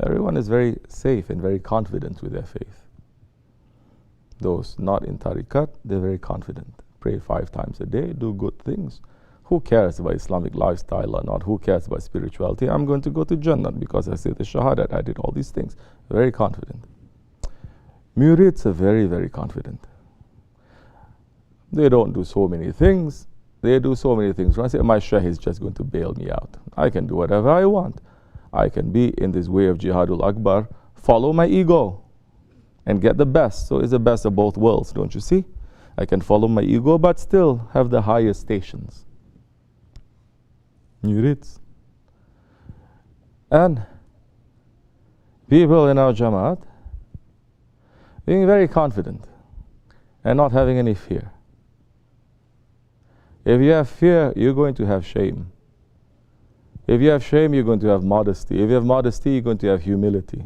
Everyone is very safe and very confident with their faith. Those not in tariqat, they're very confident. Pray 5 times a day, do good things. Who cares about Islamic lifestyle or not? Who cares about spirituality? I'm going to go to Jannah because I said the Shahadat, I did all these things. Very confident. Murids are very, very confident. They don't do so many things. They do so many things. When I say my Shaykh is just going to bail me out, I can do whatever I want. I can be in this way of Jihadul Akbar, follow my ego and get the best. So it's the best of both worlds, don't you see? I can follow my ego but still have the highest stations. Murids. And people in our Jamaat being very confident and not having any fear. If you have fear, you're going to have shame. If you have shame, you're going to have modesty. If you have modesty, you're going to have humility.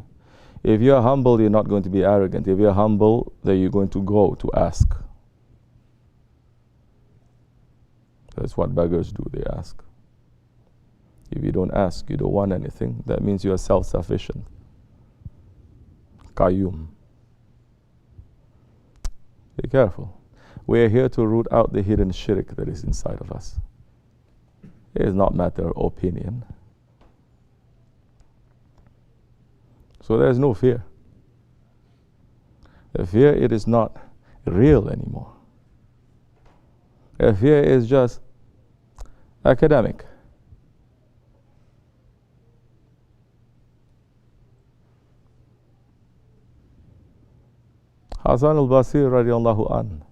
If you're humble, you're not going to be arrogant. If you're humble, then you're going to go to ask. That's what beggars do, they ask. If you don't ask, you don't want anything, that means you are self-sufficient. Qayyum. Be careful. We are here to root out the hidden shirk that is inside of us. It is not matter of opinion. So there is no fear. The fear, it is not real anymore. The fear is just academic. Hasan al-Basri radiallahu an.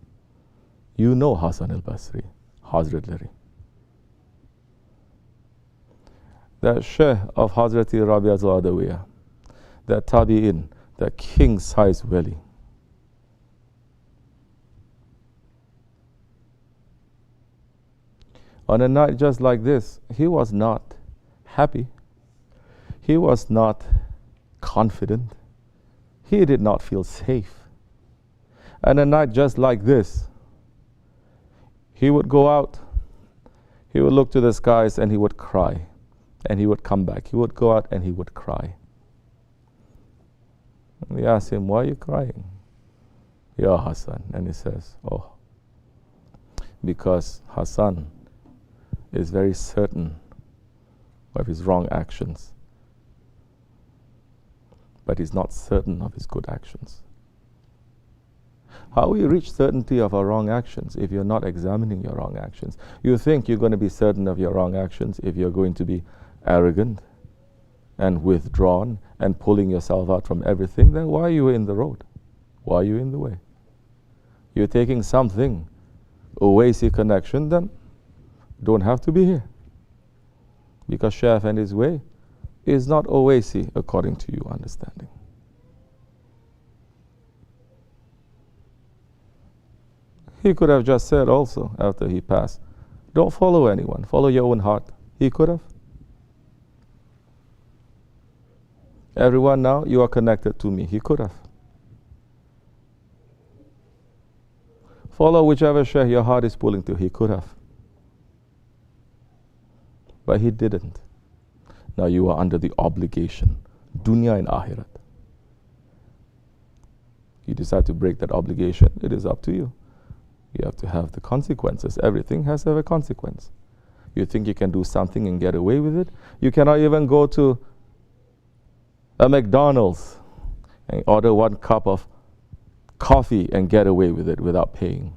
You know Hasan al-Basri, Hazrat Lari. That Shaykh of Hazrati Rabi'at al-Adawiyah, that Tabi'in, that king-size wali. On a night just like this, he was not happy. He was not confident. He did not feel safe. And a night just like this, he would go out, he would look to the skies and he would cry. And he would come back. He would go out and he would cry. And we asked him, why are you crying? Ya Hassan. And he says, oh, because Hassan is very certain of his wrong actions, but he's not certain of his good actions. How will you reach certainty of our wrong actions if you're not examining your wrong actions? You think you're going to be certain of your wrong actions if you're going to be arrogant and withdrawn and pulling yourself out from everything, then why are you in the road? Why are you in the way? You're taking something, Owaisi connection, then don't have to be here. Because Shaykh and his way is not Owaisi according to your understanding. He could have just said also after he passed, don't follow anyone, follow your own heart. He could have. Everyone now, you are connected to me. He could have. Follow whichever Shaykh your heart is pulling to. He could have. But he didn't. Now you are under the obligation, dunya and akhirat. You decide to break that obligation, it is up to you. You have to have the consequences. Everything has to have a consequence. You think you can do something and get away with it? You cannot even go to a McDonald's and order 1 cup of coffee and get away with it without paying.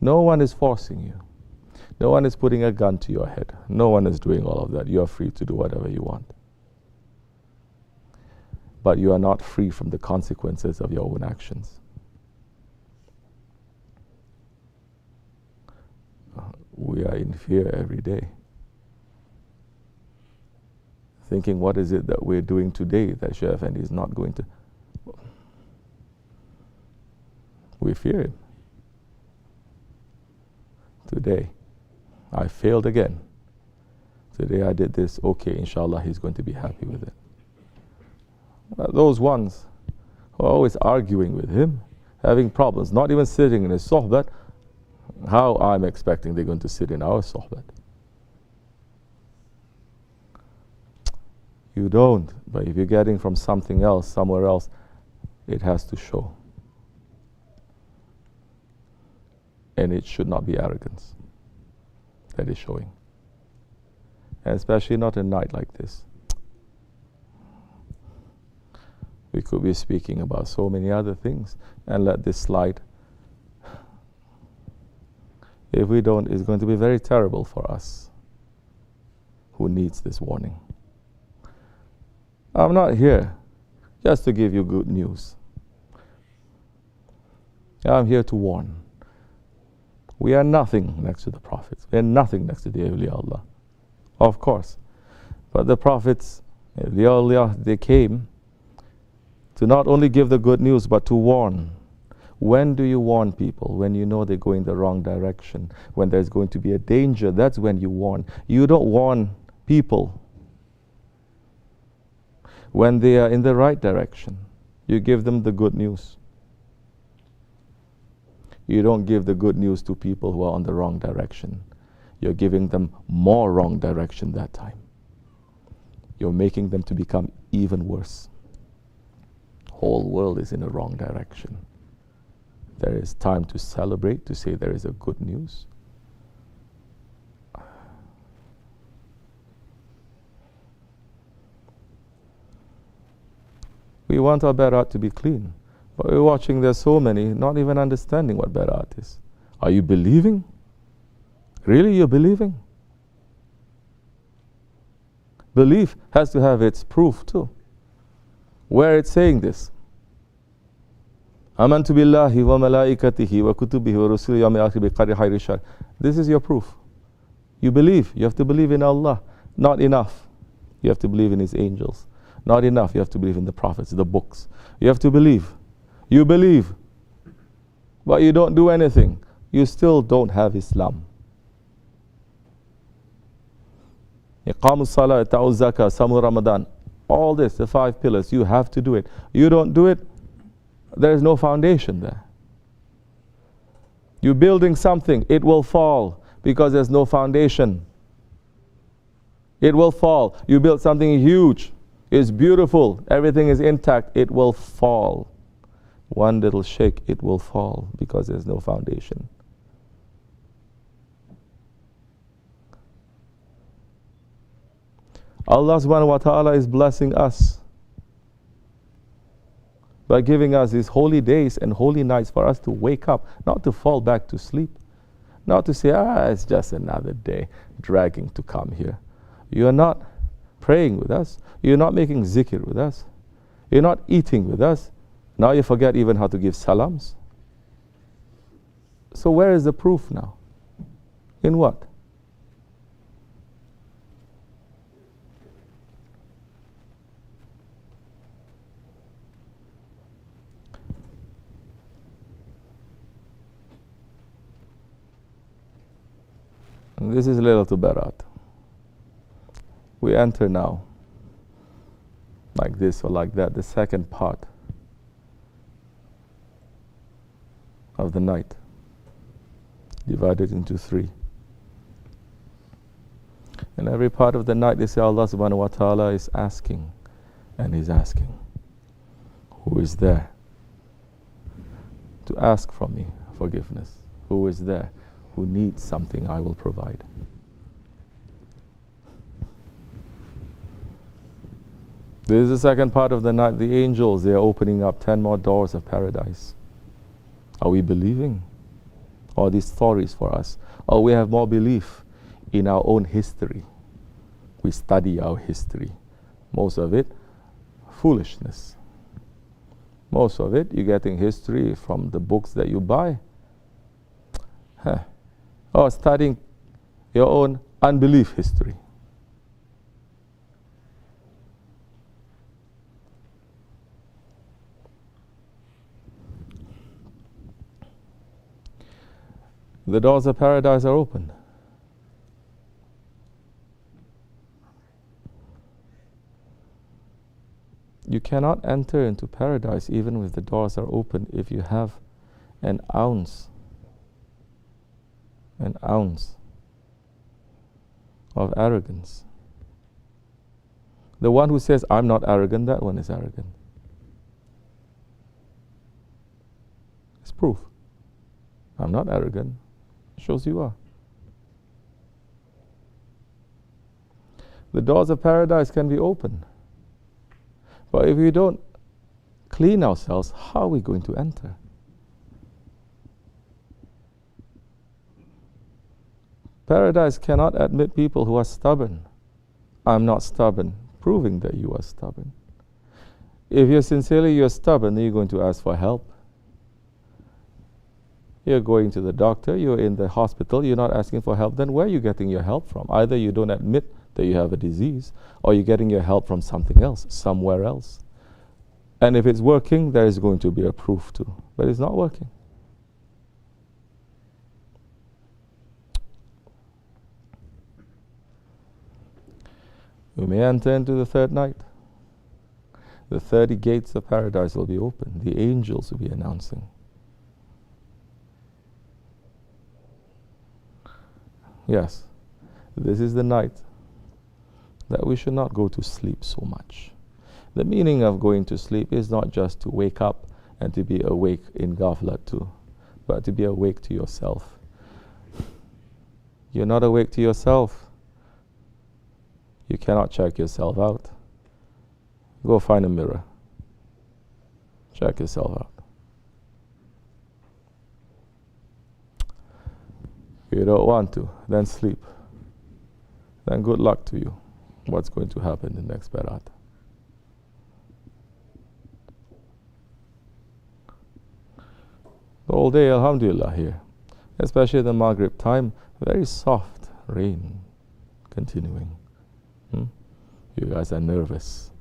No one is forcing you. No one is putting a gun to your head. No one is doing all of that. You are free to do whatever you want. But you are not free from the consequences of your own actions. We are in fear every day. Thinking, what is it that we're doing today that Shaykh Effendi is not going to? We fear him. Today, I failed again. Today I did this, okay, inshallah, he's going to be happy with it. Those ones who are always arguing with him, having problems, not even sitting in his sohbat, how I'm expecting they're going to sit in our sohbat. You don't. But if you're getting from something else, somewhere else, it has to show. And it should not be arrogance that is showing. And especially not a night like this. We could be speaking about so many other things and let this slide. If we don't, it's going to be very terrible for us who needs this warning. I'm not here just to give you good news. I'm here to warn. We are nothing next to the prophets. We are nothing next to the awliya Allah. Of course. But the prophets, awliya Allah, they came to not only give the good news, but to warn. When do you warn people? When you know they're going the wrong direction. When there's going to be a danger, that's when you warn. You don't warn people when they are in the right direction. You give them the good news. You don't give the good news to people who are on the wrong direction. You're giving them more wrong direction that time. You're making them to become even worse. Whole world is in a wrong direction. There is time to celebrate, to say there is a good news. We want our barat to be clean. But we're watching there's so many not even understanding what barat is. Are you believing? Really, you're believing? Belief has to have its proof too. Where it's saying this. Amantu billahi wa malaikatihi wa kutubihi wa rusuli yawmil akhir bi qadri khayri shar. This is your proof. You believe. You have to believe in Allah. Not enough. You have to believe in His angels. Not enough. You have to believe in the prophets, the books. You have to believe. You believe. But you don't do anything. You still don't have Islam. Iqamus salah, ta'uz zakah, samu Ramadan. All this, the 5 pillars, you have to do it. You don't do it, there is no foundation there. You're building something, it will fall because there's no foundation. It will fall. You build something huge, it's beautiful, everything is intact, it will fall. One little shake, it will fall because there's no foundation. Allah subhanahu wa ta'ala is blessing us by giving us these holy days and holy nights for us to wake up, not to fall back to sleep, not to say, it's just another day, dragging to come here. You are not praying with us. You're not making zikr with us. You're not eating with us. Now you forget even how to give salams. So where is the proof now? In what? And this is Laylatul Barat. We enter now, like this or like that, the second part of the night, divided into 3. And every part of the night, they say Allah subhanahu wa ta'ala is asking, and He's asking, who is there to ask from me forgiveness? Who is there who needs something I will provide? This is the second part of the night. The angels, they are opening up 10 more doors of paradise. Are we believing? Or these stories for us? Or we have more belief in our own history? We study our history. Most of it, foolishness. Most of it, you're getting history from the books that you buy. Or studying your own unbelief history. The doors of paradise are open. You cannot enter into paradise even if the doors are open if you have an ounce of arrogance. The one who says, I'm not arrogant, that one is arrogant. It's proof. I'm not arrogant. Shows you are. The doors of paradise can be opened. But if we don't clean ourselves, how are we going to enter? Paradise cannot admit people who are stubborn. I'm not stubborn, proving that you are stubborn. If you're stubborn, then you're going to ask for help. You're going to the doctor, you're in the hospital, you're not asking for help, then where are you getting your help from? Either you don't admit that you have a disease, or you're getting your help from something else, somewhere else. And if it's working, there is going to be a proof too. But it's not working. We may enter into the third night. The 30 gates of paradise will be open. The angels will be announcing. Yes, this is the night that we should not go to sleep so much. The meaning of going to sleep is not just to wake up and to be awake in ghaflat too, but to be awake to yourself. You're not awake to yourself. You cannot check yourself out. Go find a mirror. Check yourself out. If you don't want to, then sleep. Then good luck to you. What's going to happen in the next Barat? The whole day, alhamdulillah, here. Especially the Maghrib time, very soft rain continuing. You guys are nervous.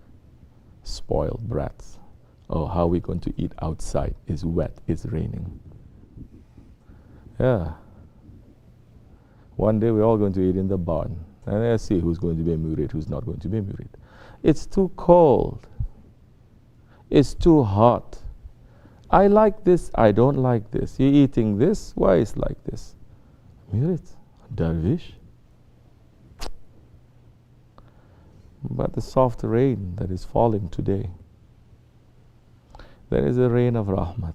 Spoiled brats. Oh, how are we going to eat outside? It's wet, it's raining. Yeah. One day we're all going to eat in the barn. And let's see who's going to be murid, who's not going to be murid. It's too cold. It's too hot. I like this, I don't like this. You're eating this, why is like this? Murid, dervish. But the soft rain that is falling today, there is a rain of rahmat.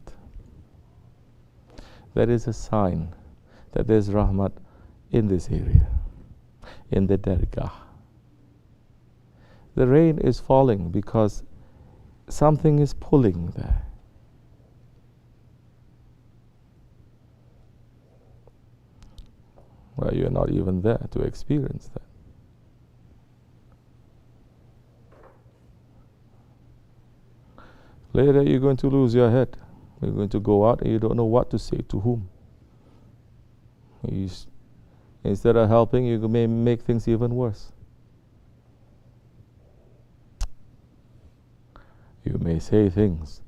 That is a sign that there's rahmat in this area, in the dergah. The rain is falling because something is pulling there. Well, you're not even there to experience that. Later you're going to lose your head. You're going to go out and you don't know what to say to whom. Instead of helping, you may make things even worse. You may say things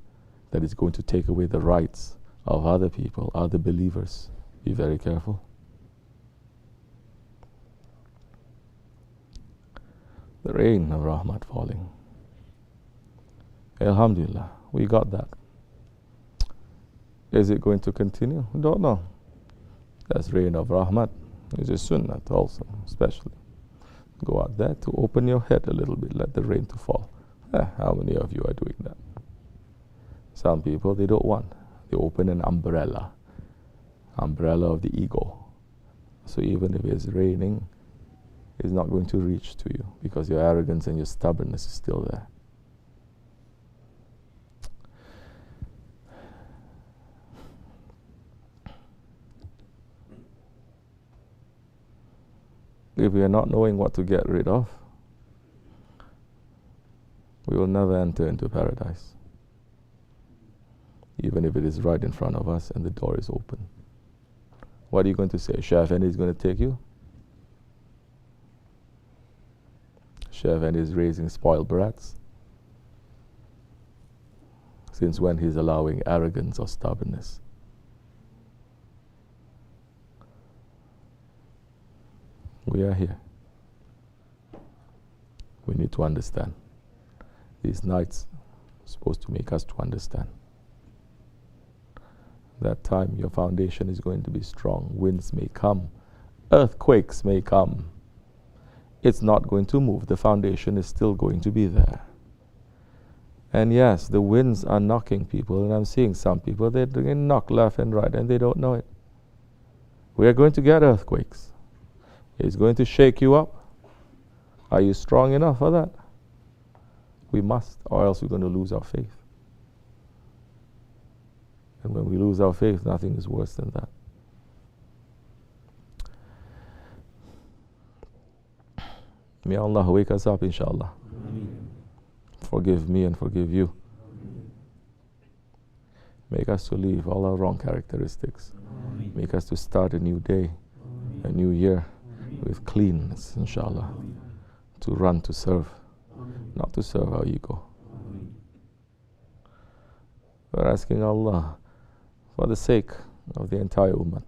that is going to take away the rights of other people, other believers. Be very careful. The rain of rahmat falling. Alhamdulillah, we got that. Is it going to continue? We don't know. That's rain of rahmat. It's a sunnah also, especially. Go out there to open your head a little bit, let the rain to fall. How many of you are doing that? Some people, they don't want. They open an umbrella of the ego. So even if it's raining, it's not going to reach to you because your arrogance and your stubbornness is still there. If we are not knowing what to get rid of, we will never enter into paradise. Even if it is right in front of us and the door is open. What are you going to say? Shaban is going to take you? Shaban is raising spoiled brats? Since when he's allowing arrogance or stubbornness? We are here. We need to understand. These nights are supposed to make us to understand. That time your foundation is going to be strong. Winds may come. Earthquakes may come. it's not going to move. The foundation is still going to be there. And yes, the winds are knocking people, and I'm seeing some people, they're getting knocked left and right, and they don't know it. We are going to get earthquakes. It's going to shake you up. Are you strong enough for that? We must, or else we're going to lose our faith. And when we lose our faith, nothing is worse than that. May Allah wake us up, inshallah. Forgive me and forgive you. Make us to leave all our wrong characteristics. Make us to start a new day, a new year with cleanness, inshallah. To run to serve, not to serve our ego. We're asking Allah for the sake of the entire ummah.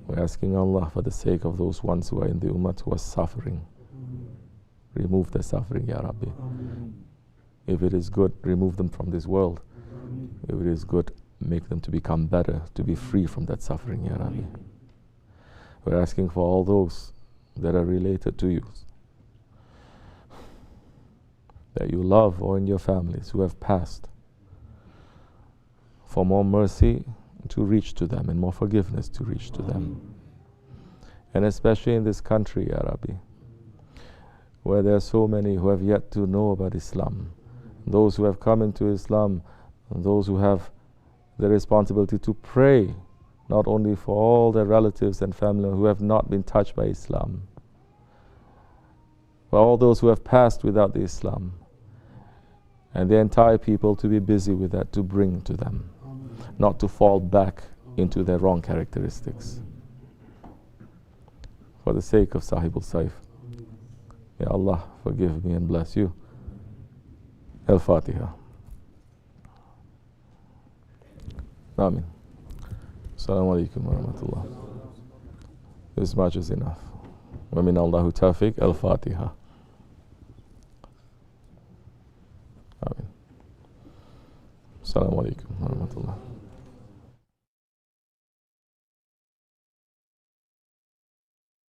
We're asking Allah for the sake of those ones who are in the ummah who are suffering. Remove their suffering, Ya Rabbi. If it is good, remove them from this world. If it is good, make them to become better, to be free from that suffering, Ya Rabbi. We're asking for all those that are related to you, that you love, or in your families who have passed, for more mercy to reach to them and more forgiveness to reach to them. And especially in this country, Ya Rabbi, where there are so many who have yet to know about Islam, those who have come into Islam, and those who have the responsibility to pray, not only for all their relatives and family who have not been touched by Islam, but all those who have passed without the Islam, and the entire people to be busy with that, to bring to them, not to fall back into their wrong characteristics. For the sake of Sahibul Saif, may Allah forgive me and bless you. Al-Fatiha. Amin. Assalamu alaikum wa rahmatullah. This much is enough. Wa min Allahu tawfiq. Al-Fatiha. Amin. Assalamu alaikum wa rahmatullah.